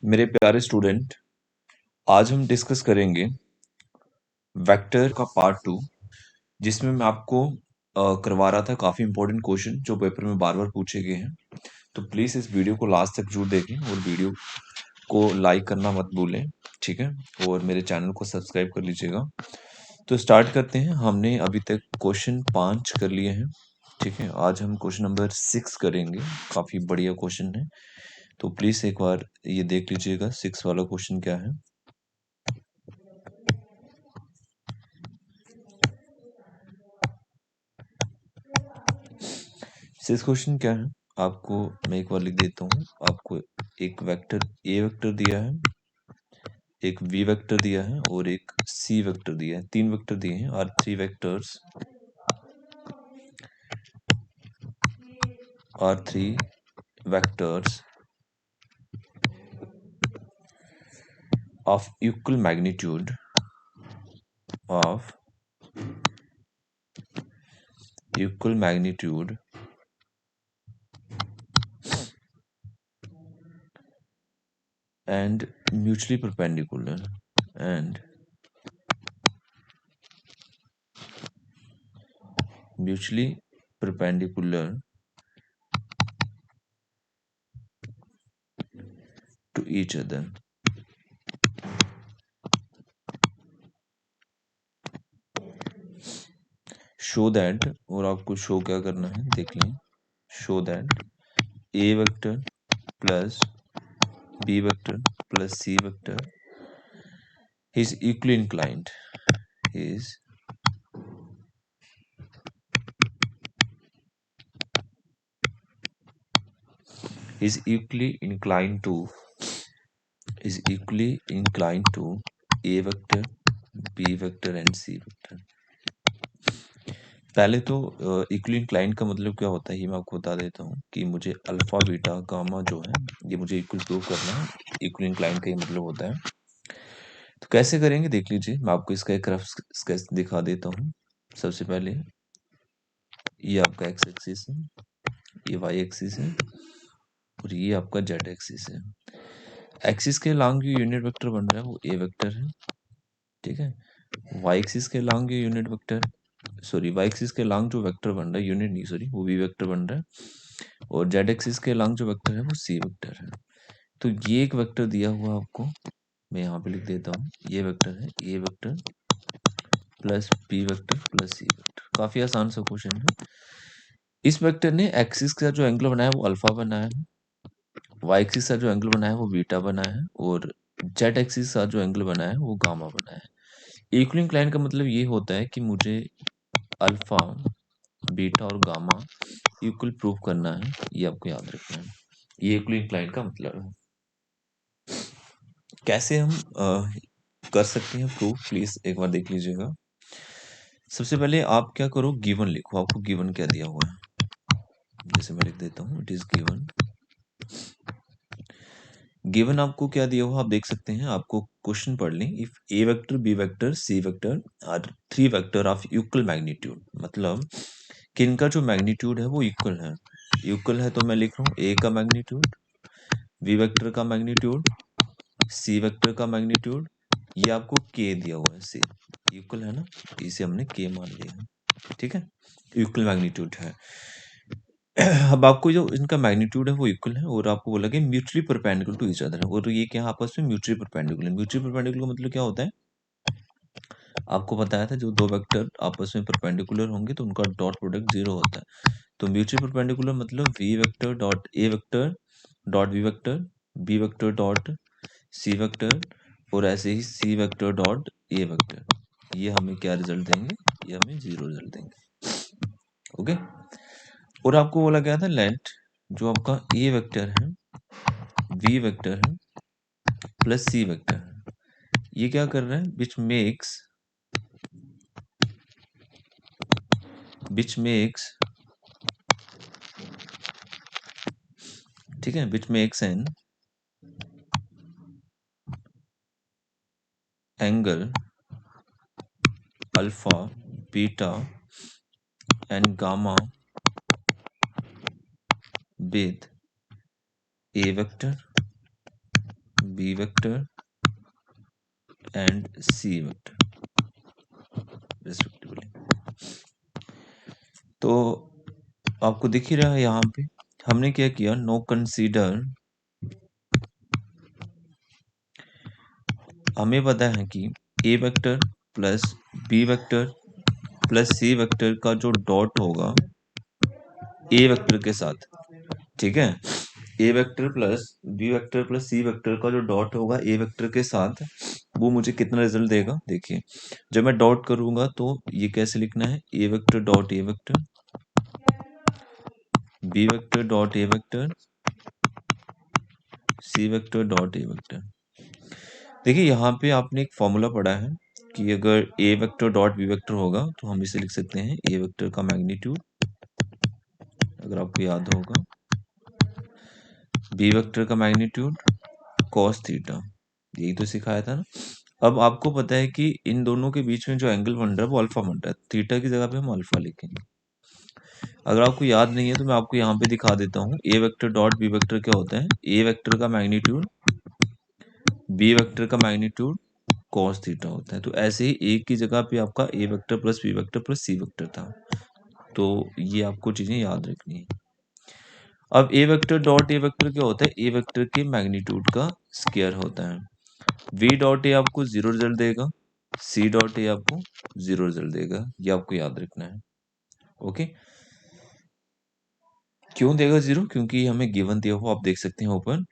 मेरे प्यारे स्टूडेंट, आज हम डिस्कस करेंगे वेक्टर का पार्ट 2, जिसमें मैं आपको करवा रहा था काफ़ी इंपॉर्टेंट क्वेश्चन जो पेपर में बार बार पूछे गए हैं। तो प्लीज़ इस वीडियो को लास्ट तक जरूर देखें और वीडियो को लाइक करना मत भूलें, ठीक है। और मेरे चैनल को सब्सक्राइब कर लीजिएगा। तो स्टार्ट करते हैं। हमने अभी तक क्वेश्चन 5 कर लिए हैं, ठीक है। आज हम क्वेश्चन नंबर 6 करेंगे। काफ़ी बढ़िया क्वेश्चन है, तो प्लीज़ एक बार ये देख लीजिएगा 6 वाला क्वेश्चन क्या है। सिक्स क्वेश्चन क्या है, आपको मैं एक बार लिख देता हूँ। आपको एक वेक्टर ए वेक्टर दिया है, एक वी वेक्टर दिया है और एक सी वेक्टर दिया है। 3 वेक्टर दिए हैं। Are 3 vectors of equal magnitude and mutually perpendicular to each other. Show that, और आपको शो क्या करना है देख लें। Show that A vector plus B vector plus C vector is equally inclined is equally inclined to a vector, b vector and c vector. पहले तो equally inclined का मतलब क्या होता है ये मैं आपको बता देता हूँ कि मुझे अल्फा बीटा गामा जो है ये मुझे इक्वल प्रूव करना है। इक्वली इंक्लाइंड का ये मतलब होता है। तो कैसे करेंगे देख लीजिए। मैं आपको इसका एक रफ स्केच दिखा देता हूँ। सबसे पहले ये आपका एक्स एक्सिस है, ये वाई एक्सिस है और ये आपका जेड एक्सिस है। एक्सिस के लॉन्ग जो यूनिट वेक्टर बन रहा है वो ए वेक्टर है, ठीक है। वाई एक्सिस के लॉन्ग जो यूनिट वेक्टर वाई एक्सिस के लॉन्ग जो वेक्टर बन रहा है यूनिट नहीं सॉरी वो वी वेक्टर बन रहा है। और जेड एक्सिस के लॉन्ग जो वेक्टर है वो सी वेक्टर है। तो ये एक वेक्टर दिया हुआ आपको, मैं यहाँ पे लिख देता हूँ। ये वेक्टर है A vector plus B vector plus C vector. काफी आसान सा क्वेश्चन है। इस वेक्टर ने एक्सिस का जो एंगल बनाया वो अल्फा बनाया है, वाई एक्सिस का जो एंगल बनाया है वो बीटा बनाया है और जेड एक्सिस का जो एंगल बनाया है वो गामा बनाया है। इक्वली इंक्लाइन का मतलब ये होता है कि मुझे अल्फा बीटा और गामा इक्वल प्रूव करना है, ये आपको याद रखना है। ये इक्वली इंक्लाइन का मतलब है। कैसे हम कर सकते हैं प्रूफ, प्लीज एक बार देख लीजिएगा। सबसे पहले आप क्या करो, गिवन लिखो। आपको गिवन क्या दिया हुआ है, जैसे मैं लिख देता हूँ इट इज गिवन आपको क्या दिया हुआ आप देख सकते हैं। आपको क्वेश्चन पढ़ लें। If A vector B vector C vector are 3 vector of equal magnitude, मतलब कि इनका जो मैग्नीट्यूड है वो इक्वल है। इक्वल है तो मैं लिख रहा हूँ ए का मैग्नीट्यूड, बी वेक्टर का मैग्नीट्यूड, सी वेक्टर का मैग्नीट्यूड। ये आपको के दिया हुआ है, सी इक्वल है ना, इसे हमने के मान लिया है, ठीक है। इक्वल मैग्नीट्यूड है। अब आपको जो इनका मैग्नीट्यूड है वो इक्वल है और आपको बोला कि mutually perpendicular to each other है। और ये क्या आपस में म्यूचुअली परपेंडिकुलर। म्यूचुअली परपेंडिकुलर मतलब क्या होता है, आपको बताया था जो दो वेक्टर आपस में परपेंडिकुलर होंगे तो उनका डॉट प्रोडक्ट 0 होता है। तो म्यूचुअली परपेंडिकुलर मतलब we vector dot A vector dot B vector, B vector dot C vector और ऐसे ही C vector dot A vector. ये हमें क्या रिजल्ट देंगे, ये हमें 0 रिजल्ट देंगे, ओके। और आपको बोला गया था लेंथ जो आपका ए वेक्टर है, वी वेक्टर है प्लस सी वेक्टर है, ये क्या कर रहा है, विच मेक्स ठीक है, which makes an angle alpha beta and gamma with A vector B vector and C vector respectively. तो आपको दिख ही रहा है यहाँ पे हमने क्या किया, नो कंसीडर, हमें पता है कि A vector plus B vector plus C vector का जो डॉट होगा ए वेक्टर के साथ, ठीक है, A vector plus B vector plus C vector का जो डॉट होगा ए वेक्टर के साथ, वो मुझे कितना रिजल्ट देगा। देखिए जब मैं डॉट करूंगा तो ये कैसे लिखना है, A vector dot A vector, B vector dot A vector, C vector dot A vector. देखिए यहाँ पे आपने एक फॉर्मूला पढ़ा है कि अगर ए वेक्टर डॉट बी वेक्टर होगा तो हम इसे लिख सकते हैं ए वेक्टर का मैग्नीट्यूड, अगर आपको याद होगा, बी वेक्टर का मैग्नीट्यूड कॉस थीटा, यही तो सिखाया था ना। अब आपको पता है कि इन दोनों के बीच में जो एंगल बन रहा है वो अल्फा बन रहा है, थीटा की जगह पे हम अल्फा लिखेंगे। अगर आपको याद नहीं है तो मैं आपको यहाँ पे दिखा देता हूँ, ए वेक्टर डॉट बी वेक्टर क्या होता है, ए वेक्टर का मैग्नीट्यूड बी वेक्टर का मैग्नीट्यूड कॉस थीटा होता है। तो ऐसे ही एक की जगह पे आपका A vector plus B vector plus C vector था, तो ये आपको चीजें याद रखनी है। अब A vector dot A vector क्या होता है, ए वेक्टर के मैग्नीट्यूड का स्क्वायर होता है। वी डॉट ए आपको 0 रिजल्ट देगा, सी डॉट ए आपको 0 रिजल्ट देगा, ये आपको याद रखना है। ओके, क्यों देगा 0, क्योंकि हमें गिवन दिया हुआ आप देख सकते हैं ऊपर,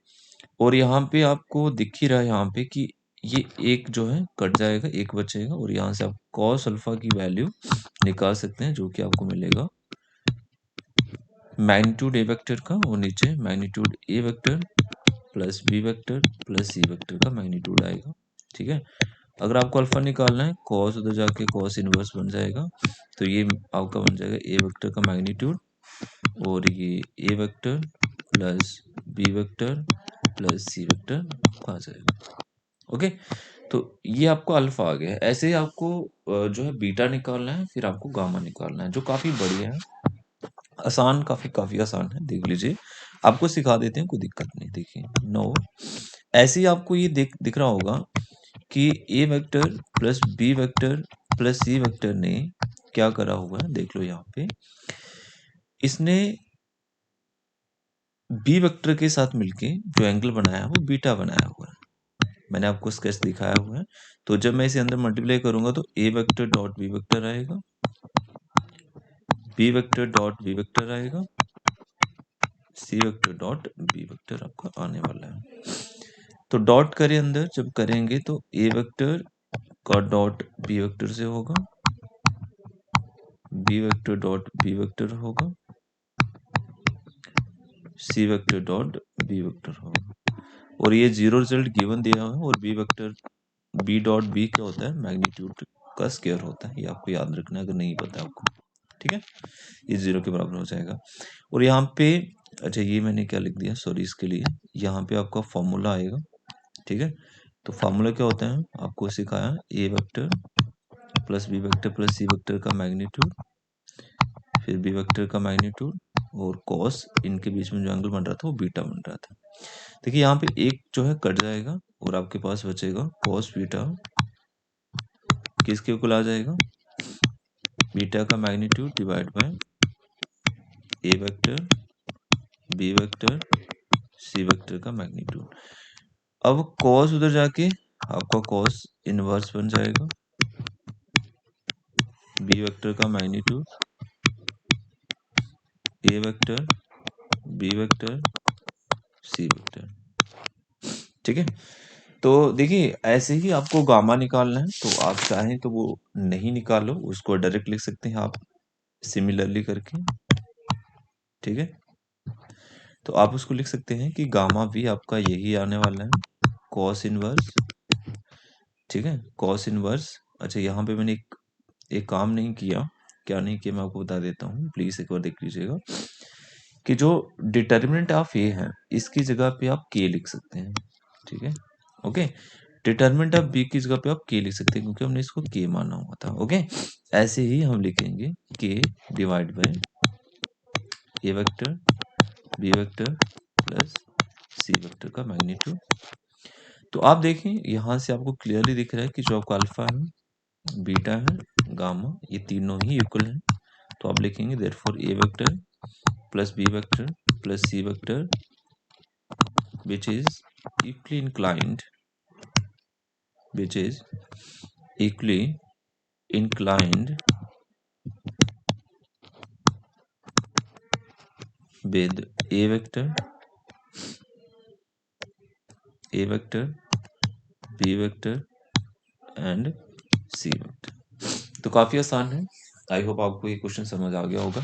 और यहाँ पे आपको दिख ही रहा है यहाँ पे कि ये एक जो है कट जाएगा, एक बचेगा, और यहाँ से आप कॉस अल्फा की वैल्यू निकाल सकते हैं, जो कि आपको मिलेगा मैग्नीट्यूड ए वेक्टर का, और नीचे magnitude A vector plus B vector plus C vector का मैग्नीट्यूड आएगा। ठीक है, अगर आपको अल्फा निकालना है, कॉस उधर जाके कॉस इनवर्स बन जाएगा, तो ये आपका बन जाएगा ए वेक्टर का मैग्नीट्यूड, और ये A vector plus B vector plus C vector आ जाएगा। ओके, तो ये आपको अल्फा आ गया है। ऐसे ही आपको जो है बीटा निकालना है, फिर आपको गामा निकालना है, जो काफी बढ़िया है, आसान, काफी आसान है, देख लीजिए, आपको सिखा देते हैं, कोई दिक्कत नहीं। देखिए नो, ऐसे ही आपको ये दिख रहा होगा कि A vector plus B vector plus C vector ने क्या करा हुआ है, देख लो यहाँ पे, इसने बी वेक्टर के साथ मिलके जो एंगल बनाया है वो बीटा बनाया हुआ है। मैंने आपको स्केच दिखाया हुआ है, तो जब मैं इसे अंदर मल्टीप्लाई करूंगा तो A vector dot B vector आएगा, B vector dot B vector आएगा, C vector dot B vector आपका आने वाला है। तो डॉट करें अंदर, जब करेंगे तो ए वेक्टर का डॉट बी वेक्टर से होगा, B vector dot B vector होगा, C vector dot B vector होगा, और ये 0 रिजल्ट गिवन दिया हुआ है, और B vector B dot B क्या होता है, मैग्नीट्यूड का स्क्वायर होता है, ये आपको याद रखना है अगर नहीं पता आपको। ठीक है, ये 0 के बराबर हो जाएगा। और यहाँ पे, अच्छा ये मैंने क्या लिख दिया, सॉरी इसके लिए, यहाँ पे आपका फॉर्मूला आएगा। ठीक है, तो फॉर्मूला क्या होता है, आपको सिखाया, A vector plus B vector plus C vector का मैग्नीट्यूड, फिर बी वेक्टर का मैग्नीट्यूड, और कॉस, इनके बीच में जो एंगल बन रहा था वो बीटा बन रहा था। देखिए यहाँ पे एक जो है कट जाएगा, और आपके पास बचेगा कॉस बीटा, किसके इक्वल आ जाएगा, बीटा का magnitude divide by A vector B vector C vector का मैग्नीट्यूड। अब कॉस उधर जाके आपका कॉस इनवर्स बन जाएगा, बी वेक्टर का magnitude A vector B vector C vector. ठीक है, तो देखिए ऐसे ही आपको गामा निकालना है, तो आप चाहें तो वो नहीं निकालो, उसको डायरेक्ट लिख सकते हैं आप सिमिलरली करके। ठीक है, तो आप उसको लिख सकते हैं कि गामा भी आपका यही आने वाला है, कॉस इनवर्स। ठीक है, कॉस इनवर्स। अच्छा यहाँ पे मैंने एक काम नहीं किया, क्या नहीं किया मैं आपको बता देता हूँ, प्लीज एक बार देख लीजिएगा, कि जो डिटर्मिनेंट ऑफ ए है इसकी जगह पे आप के लिख सकते हैं। ठीक है, ओके, डिटर्मिनेंट ऑफ बी की जगह पे आप के लिख सकते हैं, क्योंकि हमने इसको के माना हुआ था। ओके, ऐसे ही हम लिखेंगे के divide by A vector B vector plus C vector का मैग्नीट्यूड, तो आप देखें यहाँ से आपको क्लियरली दिख रहा है कि जो आपका अल्फा है, बीटा है, गामा, ये तीनों ही इक्वल हैं। तो आप लिखेंगे therefore A vector plus B vector plus C vector which is equally inclined with a vector, b vector and c vector। तो काफी आसान है। आई होप आपको ये क्वेश्चन समझ आ गया होगा।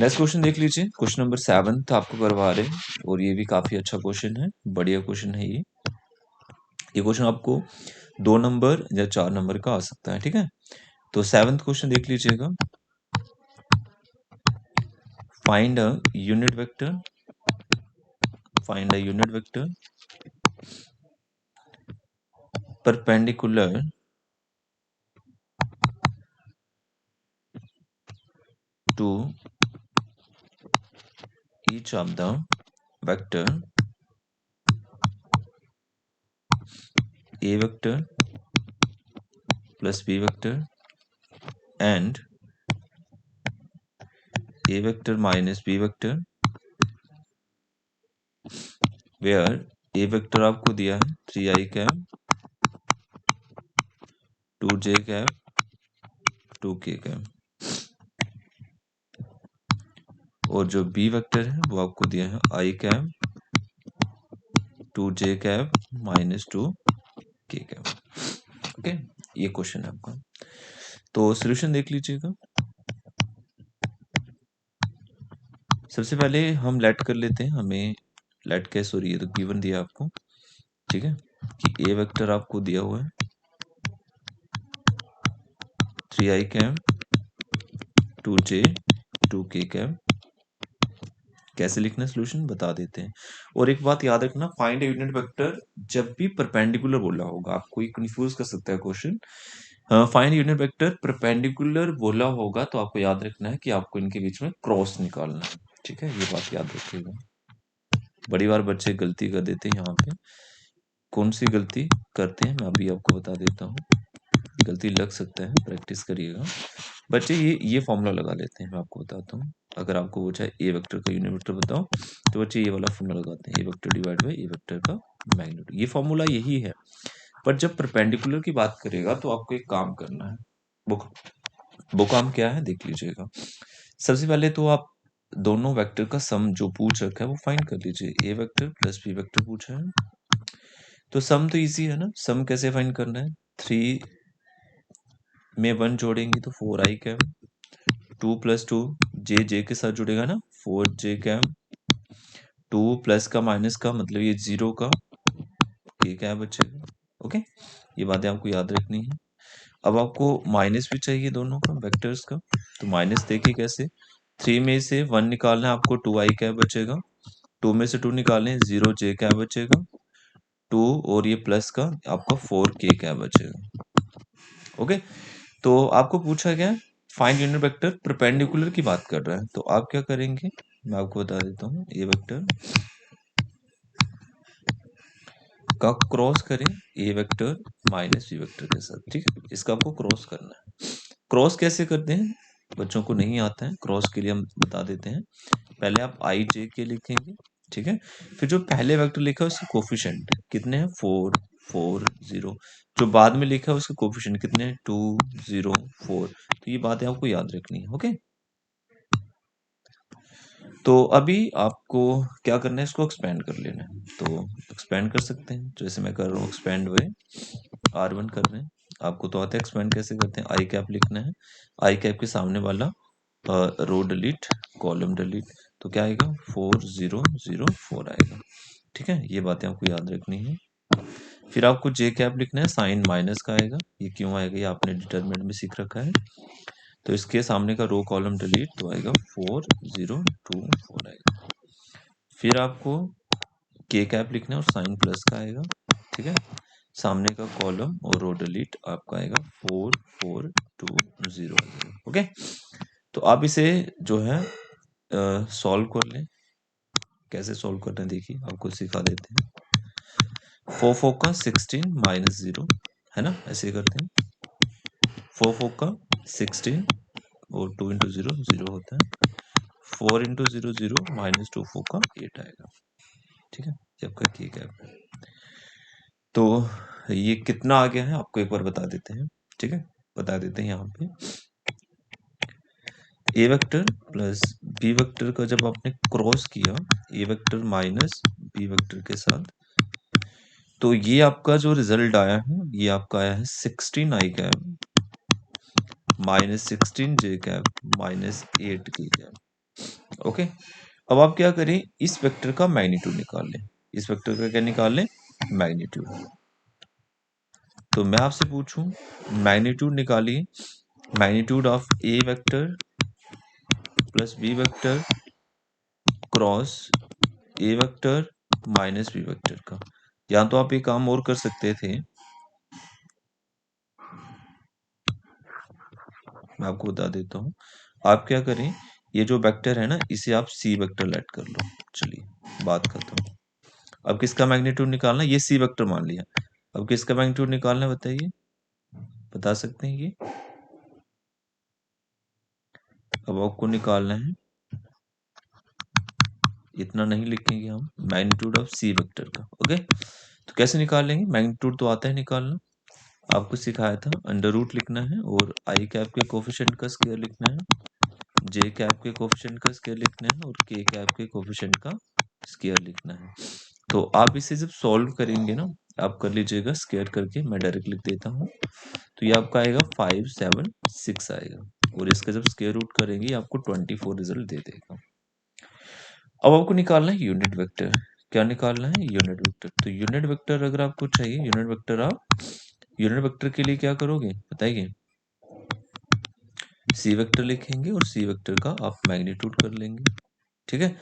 नेक्स्ट क्वेश्चन देख लीजिए, क्वेश्चन नंबर 7 आपको करवा रहे हैं और ये भी काफी अच्छा क्वेश्चन है, बढ़िया क्वेश्चन है ये। ये क्वेश्चन आपको 2 नंबर या 4 नंबर का आ सकता है, ठीक है। तो 7th क्वेश्चन देख लीजिएगा, find a unit vector perpendicular to each of the vector a vector plus b vector and a vector minus b vector, where a vector आपको दिया है 3i cap 2j cap 2k cap, और जो b vector है वो आपको दिया है i cap 2j cap minus 2k cap. Okay, ये क्वेश्चन है आपका। तो सॉल्यूशन देख लीजिएगा। सबसे पहले हम लेट कर लेते हैं, हमें लेट कैसे हो रही है, तो गिवन दिया आपको, ठीक है, कि ए वेक्टर आपको दिया हुआ है 3i cap 2j 2k cap. कैसे लिखना है सॉल्यूशन बता देते हैं। और एक बात याद रखना, फाइंड ए यूनिट वेक्टर जब भी परपेंडिकुलर बोला होगा, आपको ये कंफ्यूज कर सकता है question. Find unit vector perpendicular बोला होगा तो आपको याद रखना है कि आपको इनके बीच में क्रॉस निकालना है, ठीक है, ये बात याद रखिएगा। बड़ी बार बच्चे गलती कर देते हैं यहाँ पे। कौन सी गलती करते हैं मैं अभी आपको बता देता हूँ, गलती लग सकता है, प्रैक्टिस करिएगा बच्चे। ये फॉर्मूला लगा लेते हैं, मैं आपको बताता हूँ। अगर आपको पूछा है ए वेक्टर का यूनिट वेक्टर बताओ, तो बच्चे ये वाला फॉर्मूला लगाते हैं, A vector divide by A vector का मैग्नीट्यूड। ये फॉर्मूला यही है, पर जब परपेंडिकुलर की बात करेगा तो आपको एक काम करना है। वो काम क्या है देख लीजिएगा। सबसे पहले तो आप दोनों वेक्टर का सम जो पूछ रखा है वो फाइंड कर लीजिए। ए वेक्टर प्लस बी वेक्टर पूछा है, तो सम तो इजी है ना। सम कैसे फाइंड करना है, 3 में 1 जोड़ेंगे तो 4i कैप 2 + 2 जे के साथ जुड़ेगा ना 4j कैप 2 प्लस का माइनस का मतलब ये 0 का ये क्या बचेगा। ओके, ये बातें आपको याद रखनी है। अब आपको माइनस भी चाहिए दोनों का वेक्टर्स का, तो माइनस देखिए कैसे, 3 में से 1 निकालना है आपको 2i क्या बचेगा, 2 में से 2 निकालें 0j क्या बचेगा 2, और ये प्लस का आपका 4k क्या बचेगा। ओके, तो आपको पूछा गया फाइंड यूनिट वेक्टर परपेंडिकुलर की बात कर रहा है, तो आप क्या करेंगे मैं आपको बता देता हूँ। ए वेक्टर का क्रॉस करें ए वेक्टर माइनस बी वेक्टर के साथ, ठीक है, इसका आपको क्रॉस करना है। क्रॉस कैसे करते हैं, बच्चों को नहीं आता है, क्रॉस के लिए हम बता देते हैं। पहले आप आई जे के लिखेंगे, ठीक है, फिर जो पहले वेक्टर लिखा है उसके कोफिशिएंट कितने हैं 4 4 0, जो बाद में लिखा है उसके कोफिशिएंट कितने हैं 2 0 4। तो ये बातें आपको याद रखनी है। ओके, तो अभी आपको क्या करना है, इसको एक्सपेंड कर लेना है। तो एक्सपेंड कर सकते हैं, जैसे मैं कर रहा हूँ एक्सपेंड वे R1 कर रहे हैं। आपको तो आता है एक्सपेंड कैसे करते हैं, आई कैप लिखना है, आई कैप के सामने वाला रो डिलीट कॉलम डिलीट, तो क्या आएगा 4 0 0 4 आएगा, ठीक है, ये बातें आपको याद रखनी है। फिर आपको जे कैप लिखना है, साइन माइनस का आएगा, ये क्यों आएगा ये आपने डिटरमिनेंट में सीख रखा है। तो इसके सामने का रो कॉलम डिलीट तो आएगा 4 0 2 4 आएगा। फिर आपको के कैप लिखना है और साइन प्लस का आएगा, ठीक है, सामने का कॉलम और रो डिलीट आपका आएगा 4 4 2 0 0। ओके, तो आप इसे जो है सॉल्व कर लें। कैसे सॉल्व करते हैं देखिए आपको सिखा देते हैं। 4 4 का 16 माइनस 0 है ना, ऐसे करते हैं। 4 4 का 16 और 2 इंटू 0 0 होता है। 4 इंटू 0 0 माइनस 2 4 का 8 आएगा। ठीक है, ये आपका के कैप है। तो ये कितना आ गया है आपको एक बार बता देते हैं। ठीक है, बता देते हैं यहाँ पे ए वेक्टर प्लस बी वेक्टर का जब आपने क्रॉस किया ए वेक्टर माइनस बी वेक्टर के साथ, तो ये आपका जो रिजल्ट आया है ये आपका आया है 16 आई कैप माइनस 16 जे कैप माइनस 8 के कैप। ओके, अब आप क्या करें, इस वेक्टर का मैग्नीट्यूड निकाल लें। इस वेक्टर का क्या निकाल लें, मैग्नीट्यूड। तो मैं आपसे पूछूं, मैग्नीट्यूड निकालिए। Magnitude of A vector plus B vector cross A vector minus B vector का। या तो आप एक काम और कर सकते थे, मैं आपको बता देता हूँ। आप क्या करें, ये जो वेक्टर है ना इसे आप सी वेक्टर लेट कर लो। चलिए बात खत्म। अब किसका मैग्नीट्यूड निकालना, ये सी वेक्टर मान लिया। अब किसका मैग्नीट्यूड निकालना है बताइए, बता सकते हैं ये? अब आपको निकालना है, इतना नहीं लिखेंगे हम, मैग्नीट्यूड ऑफ सी वेक्टर का। ओके, तो कैसे निकालेंगे, मैग्नीट्यूड तो आता है निकालना, आपको सिखाया था। अंडर रूट लिखना है और आई कैप के कोफिशिएंट का स्क्वायर लिखना है, जे कैप के कोफिशिएंट का स्क्वायर लिखना है और के कैप के कोफिशिएंट का स्क्वायर लिखना है। तो आप इसे जब सॉल्व करेंगे ना, आप कर लीजिएगा स्क्वायर करके, मैं डायरेक्ट लिख देता हूँ। तो ये आपका आएगा 576 आएगा, और इसका जब स्क्वायर रूट करेंगे आपको 24 रिजल्ट दे देगा। अब आपको निकालना है यूनिट वेक्टर। क्या निकालना है, यूनिट वेक्टर। तो यूनिट वेक्टर अगर आपको चाहिए, यूनिट वेक्टर आप यूनिट वेक्टर के लिए क्या करोगे बताइए, सी वेक्टर लिखेंगे और सी वेक्टर का आप मैग्नीट्यूड कर लेंगे। ठीक है,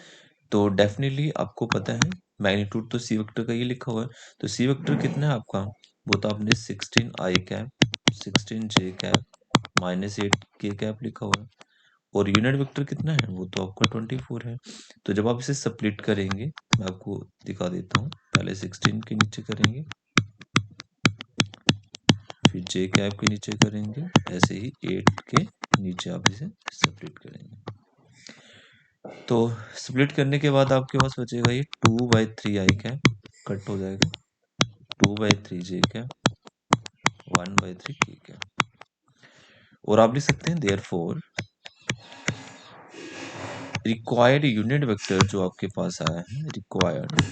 तो डेफिनेटली आपको पता है मैग्नीट्यूड तो सी वेक्टर का ये लिखा हुआ है। तो सी वेक्टर कितना है आपका, वो तो आपने 16 आई कैप 16 जे कैप माइनस 8 के कैप लिखा हुआ है। और यूनिट वेक्टर कितना है, वो तो आपका 24 है। तो जब आप इसे स्प्लिट करेंगे, मैं आपको दिखा देता हूँ। पहले 16 के नीचे करेंगे, फिर जे कैप के नीचे करेंगे, ऐसे ही 8 के नीचे आप इसे स्प्लिट करेंगे। तो स्प्लिट करने के बाद आपके पास बचेगा ये 2/3 आई कैप, कट हो जाएगा 2/3 जे कैप 1/3 के कैप। और आप लिख सकते हैं देयरफॉर रिक्वायर्ड यूनिट वेक्टर जो आपके पास आया है, required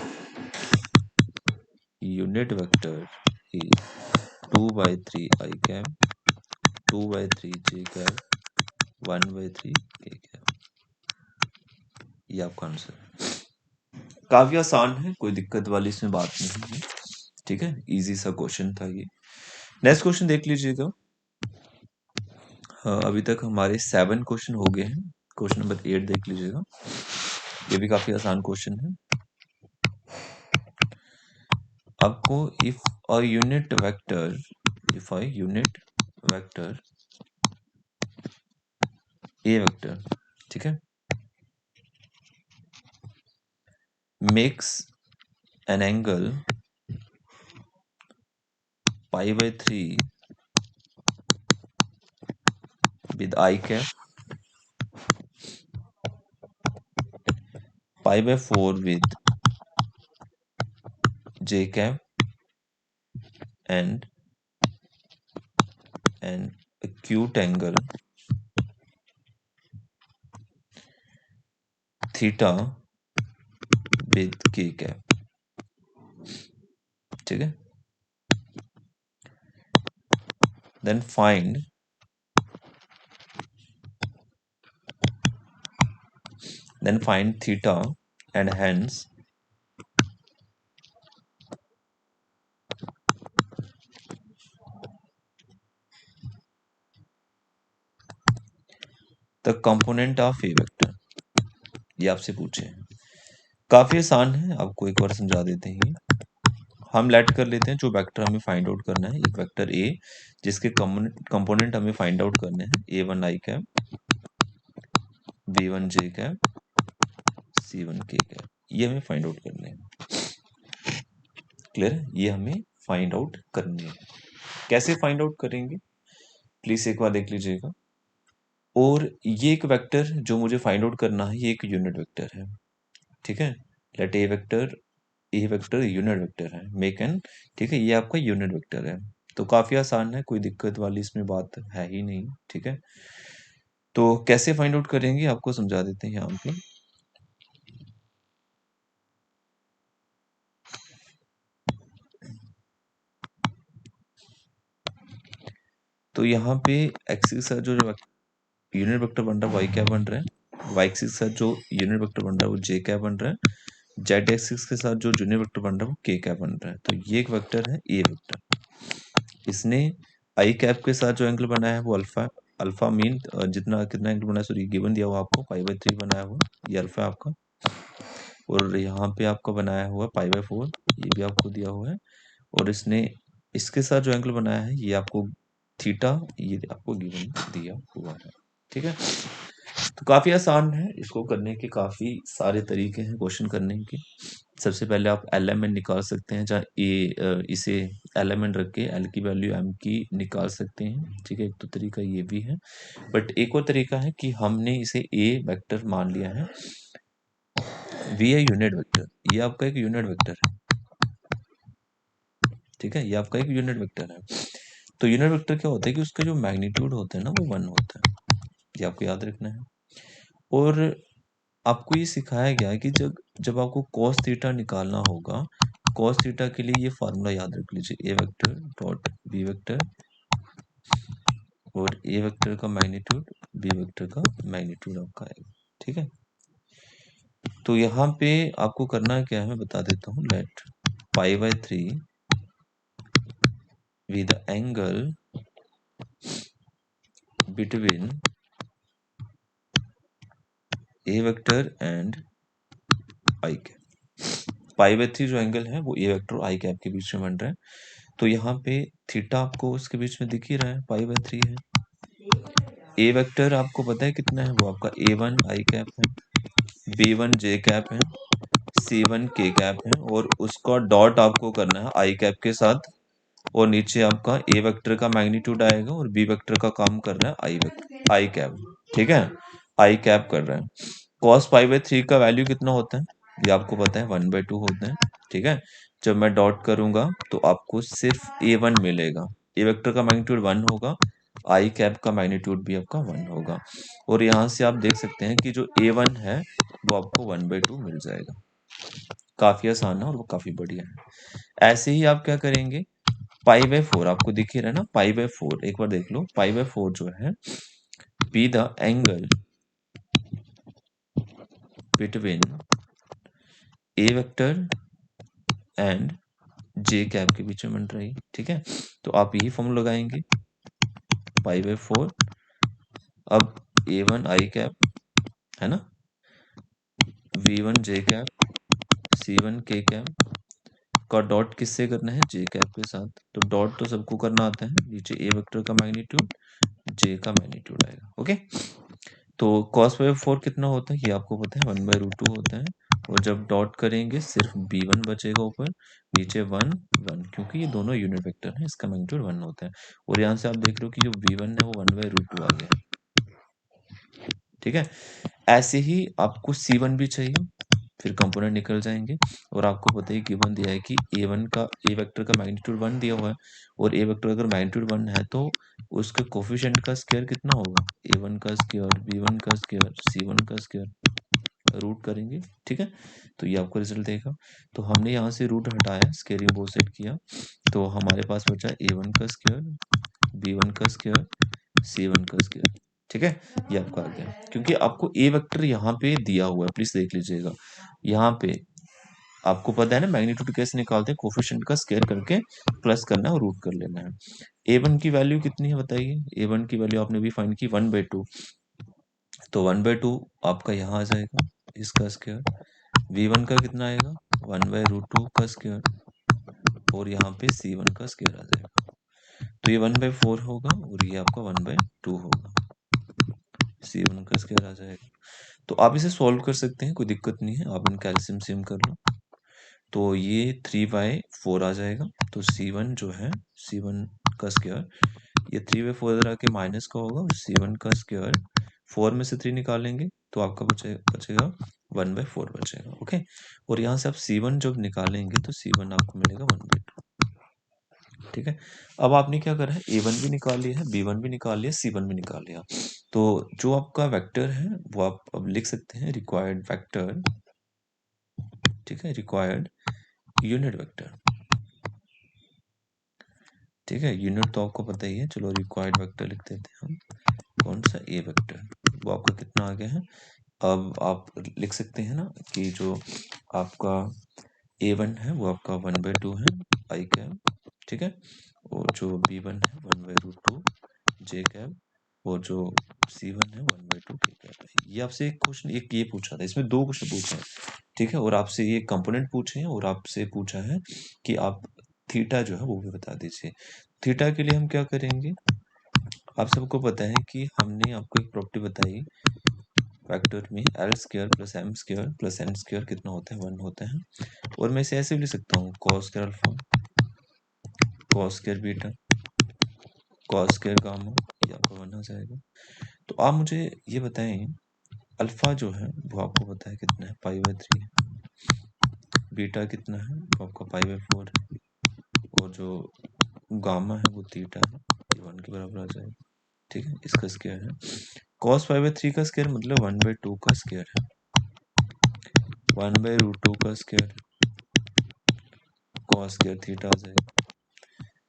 unit vector is 2/3 I cap 2/3 J cap 1/3 के कैप। ये आपका आंसर है। काफी आसान है, कोई दिक्कत वाली इसमें बात नहीं है। ठीक है, इजी सा क्वेश्चन था ये। नेक्स्ट क्वेश्चन देख लीजिएगा। अभी तक हमारे 7 क्वेश्चन हो गए हैं। क्वेश्चन नंबर 8 देख लीजिएगा, ये भी काफी आसान क्वेश्चन है। आपको if a unit vector A vector, ठीक है, makes an angle π/3 with I cap, π/4 with J cap, and an acute angle theta with K cap। ठीक है, then find theta and hence the component of A vector। ये आपसे पूछे हैं, काफी आसान है, आपको एक बार समझा देते हैं। हम लेट कर लेते हैं जो वेक्टर हमें फाइंड आउट करना है, एक वेक्टर ए जिसके कंपोनेंट हमें फाइंड आउट करने हैं, A1 आई कैप B1 जे कैप C1 के कैप, ये हमें फाइंड आउट करने हैं। क्लियर है? ये हमें फाइंड आउट करनी है। कैसे फाइंड आउट करेंगे प्लीज एक बार देख लीजिएगा। और ये एक वेक्टर जो मुझे फाइंड आउट करना है, ये एक यूनिट वेक्टर है, ठीक है। लेट ए वेक्टर यूनिट वेक्टर है, मेक एन, ठीक है, ये आपका यूनिट वेक्टर है। तो काफी आसान है, कोई दिक्कत वाली इसमें बात है ही नहीं, ठीक है। तो कैसे फाइंड आउट करेंगे आपको समझा देते हैं यहाँ पे। तो यहाँ पे एक्स के साथ जो यूनिट वेक्टर बन रहा है वाई क्या बन रहा है, वाई एक्सिस के साथ जो यूनिट वेक्टर बन रहा है वो जे क्या बन रहा है, जेड एक्सिस के साथ जो यूनिट वेक्टर बन रहा है वो के क्या बन रहा है। तो ये एक वेक्टर है ए वेक्टर। इसने आई कैप के साथ जो एंगल बनाया है वो अल्फा, अल्फा मीन जितना कितना एंगल बनाया, सॉरी गिवन दिया हुआ आपको पाई/3 बनाया हुआ, ये अल्फा आपका। और यहाँ पे आपका बनाया हुआ पाई/4, ये भी आपको दिया हुआ है। और इसने इसके साथ जो एंगल बनाया है ये आपको थीटा, ये आपको गिवन दिया हुआ है, ठीक है। तो काफी आसान है, इसको करने के काफी सारे तरीके हैं क्वेश्चन करने के। सबसे पहले आप एलिमेंट निकाल सकते हैं, जहाँ इसे एलिमेंट रख के एल की वैल्यू एम की निकाल सकते हैं, ठीक है। एक तो तरीका ये भी है, बट एक और तरीका है कि हमने इसे ए वेक्टर मान लिया है, वी है यूनिट वेक्टर, ये आपका एक यूनिट वेक्टर है, ठीक है, ये आपका एक यूनिट वेक्टर है। तो यूनिट वेक्टर क्या होता है कि उसका जो मैग्नीट्यूड होता है ना वो 1 होता है, ये आपको याद रखना है। और आपको ये सिखाया गया है कि जब जब आपको cos थीटा निकालना होगा, cos थीटा के लिए ये फार्मूला याद रख लीजिए, ए वेक्टर डॉट बी वेक्टर, और ए वेक्टर का मैग्नीट्यूड बी वेक्टर का मैग्नीट्यूड आपका आएगा, ठीक है। तो यहाँ पे आपको करना क्या है मैं बता देता हूँ। लेट पाई/3 with the angle between a vector and i cap. पाई/3 जो एंगल है वो ए वेक्टर और आई कैप के बीच में बन रहा है। तो यहाँ पे थीटा आपको उसके बीच में दिख ही रहा है, पाई/3 है। ए वेक्टर आपको पता है कितना है, वो आपका a1 आई कैप है, b1 जे कैप है, c1 के कैप है, और उसका डॉट आपको करना है आई कैप के साथ। और नीचे आपका ए वेक्टर का मैग्नीट्यूड आएगा और बी वेक्टर का काम कर रहा है आई वेक्टर, आई कैप, ठीक है, आई कैप कर रहा है। cos पाई/3 का वैल्यू कितना होता है ये आपको पता है, 1/2 होता है, ठीक है। जब मैं डॉट करूंगा तो आपको सिर्फ a1 मिलेगा, ए वेक्टर का मैग्नीट्यूड 1 होगा, आई कैप का मैग्नीट्यूड भी आपका 1 होगा। और यहाँ से आप देख सकते हैं कि जो a1 है वो आपको 1/2 मिल जाएगा। काफी आसान है और वो काफी बढ़िया है। ऐसे ही आप क्या करेंगे, पाई/4 आपको दिख ही रहा है ना, पाई/4 एक बार देख लो, पाई/4 जो है be the angle between A vector and J cap के बीच में बन रही है, ठीक है। तो आप यही फॉर्मूला लगाएंगे, पाई/4, अब a1 आई कैप है ना, v1 जे कैप, c1 के कैप का डॉट किससे करना है, जे कैप के साथ। तो डॉट तो सबको करना आता है, नीचे ए वेक्टर का मैग्नीट्यूड, जे का मैग्नीट्यूड आएगा, ओके। तो cos/4 कितना होता है ये आपको पता है, 1/√2 होता है। और जब डॉट करेंगे सिर्फ b1 बचेगा ऊपर, नीचे 1 1, क्योंकि ये दोनों यूनिट वेक्टर है, इसका मैग्नीट्यूड 1 होता है। और यहाँ से आप देख रहे हो कि जो b1 है वो 1/√2 आ गया, ठीक है। ऐसे ही आपको c1 भी चाहिए, फिर कंपोनेंट निकल जाएंगे। और आपको पता है गिवन दिया है कि a1 का, ए वेक्टर का मैग्नीट्यूड 1 दिया हुआ है, और ए वेक्टर अगर मैग्नीट्यूड 1 है तो उसके कोफिशिएंट का स्क्वायर कितना होगा, a1 का स्क्वायर, b1 का स्क्वायर, c1 का स्क्वायर, रूट करेंगे, ठीक है। तो ये आपको रिजल्ट देगा। तो हमने यहाँ से रूट हटाया, स्क्वायरिंग बोथ साइड किया, तो हमारे पास बचा a1 का स्क्वायर, b1 का स्क्वायर, c1 का स्क्वायर, ठीक है। ये आपका आ गया, क्योंकि आपको ए वेक्टर यहाँ पे दिया हुआ है, प्लीज देख लीजिएगा। यहाँ पे आपको पता है ना मैग्नीट्यूड कैसे निकालते हैं, कोफिशिएंट का स्क्वायर करके प्लस करना है और रूट कर लेना है। a1 की वैल्यू कितनी है बताइए, a1 की वैल्यू आपने भी फाइंड की 1/2, तो 1/2 आपका यहाँ आ जाएगा, इसका स्क्वायर। v1 का कितना आएगा, 1/√2 का स्क्वायर, और यहाँ पे c1 का स्क्वायर आ जाएगा। तो ये 1/4 होगा और ये आपका 1/2 होगा, c1 का स्क्वायर आ जाएगा। तो आप इसे सॉल्व कर सकते हैं, कोई दिक्कत नहीं है, आप इनका एलसीएम सेम कर लो। तो ये 3/4 आ जाएगा। तो C1 जो है, C1 का स्क्वायर, ये 3/4 इधर आके माइनस का होगा, C1 का स्क्वायर 4 में से 3 निकालेंगे तो आपका बचेगा 1/4 बचेगा। ओके, और यहाँ से आप C1 जब निकालेंगे तो C1 आपको मिलेगा 1/2। ठीक है, अब आपने क्या करा है, A1 भी निकाल लिया है, B1 भी निकाल लिया, C1 भी निकाल लिया। तो जो आपका वेक्टर है वो आप अब लिख सकते हैं रिक्वायर्ड वेक्टर। ठीक है, रिक्वायर्ड यूनिट वेक्टर। ठीक है, यूनिट तो आपको पता ही है, चलो रिक्वायर्ड वेक्टर लिख देते हैं हम। कौन सा, ए वेक्टर, वो आपका कितना आ गया है। अब आप लिख सकते हैं ना कि जो आपका A1 है वो आपका 1/2 है आई कैप। ठीक है, और जो B1 है 1/√2 जे कैप, और जो C1 है 1/2 के कैप है। ये आपसे एक क्वेश्चन, एक ये पूछा था, इसमें 2 क्वेश्चन पूछे हैं। ठीक है, और आपसे ये कंपोनेंट पूछे हैं और आपसे पूछा है कि आप थीटा जो है वो भी बता दीजिए। थीटा के लिए हम क्या करेंगे, आप सबको पता है कि हमने आपको एक प्रॉपर्टी बताई वेक्टर में L² + M² + N² कितना होता है, 1 होता है। और मैं इसे ऐसे भी लिख सकता हूँ cos² alpha, cos² beta, cos² gamma, ये आपका 1 आ जाएगा। तो आप मुझे ये बताएं, अल्फा जो है वो आपको पता है कितना है, π/3 है। बीटा कितना है, वो आपका π/4 है। और जो गामा है वो थीटा है, ये 1 के बराबर आ जाएगा। ठीक है, इसका स्क्वायर है। cos π/3 का स्क्वायर मतलब 1/2 का स्क्वायर है, 1/√2 का स्क्वायर, cos² थीटा आ जाएगा।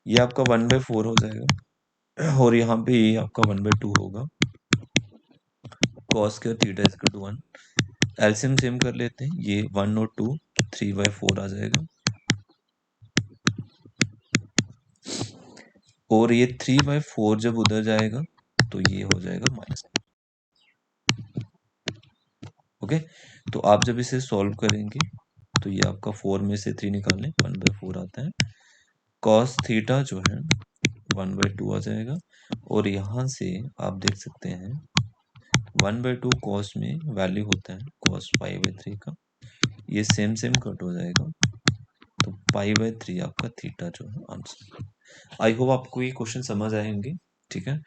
ये आपका 1/4 हो जाएगा, और यहाँ पे ये आपका 1/2 होगा। cos² theta = 1। एलसीएम सेम कर लेते हैं, ये 1 और 2 3/4 आ जाएगा, और ये 3/4 जब उधर जाएगा तो ये हो जाएगा माइनस। ओके, तो आप जब इसे सॉल्व करेंगे तो ये आपका 4 में से 3 निकालने 1/4 आता है। cos थीटा जो है 1/2 आ जाएगा, और यहाँ से आप देख सकते हैं 1/2 cos में वैल्यू होता है cos π/3 का, ये सेम कट हो जाएगा, तो π/3 आपका थीटा जो है आंसर। आई होप आपको ये क्वेश्चन समझ आएंगे। ठीक है,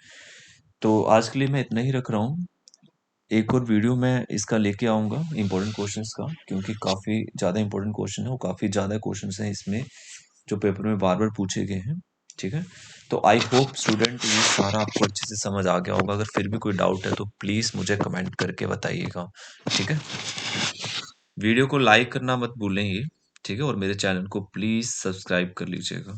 तो आज के लिए मैं इतना ही रख रहा हूँ। एक और वीडियो मैं इसका लेके आऊँगा इम्पोर्टेंट क्वेश्चंस का, क्योंकि काफ़ी ज़्यादा इम्पोर्टेंट क्वेश्चन है और काफ़ी ज़्यादा क्वेश्चंस हैं इसमें जो पेपर में बार-बार पूछे गए हैं। ठीक है, तो आई होप स्टूडेंट ये सारा आपको अच्छे से समझ आ गया होगा। अगर फिर भी कोई डाउट है तो प्लीज़ मुझे कमेंट करके बताइएगा। ठीक है, वीडियो को लाइक करना मत भूलेंगे। ठीक है, और मेरे चैनल को प्लीज़ सब्सक्राइब कर लीजिएगा।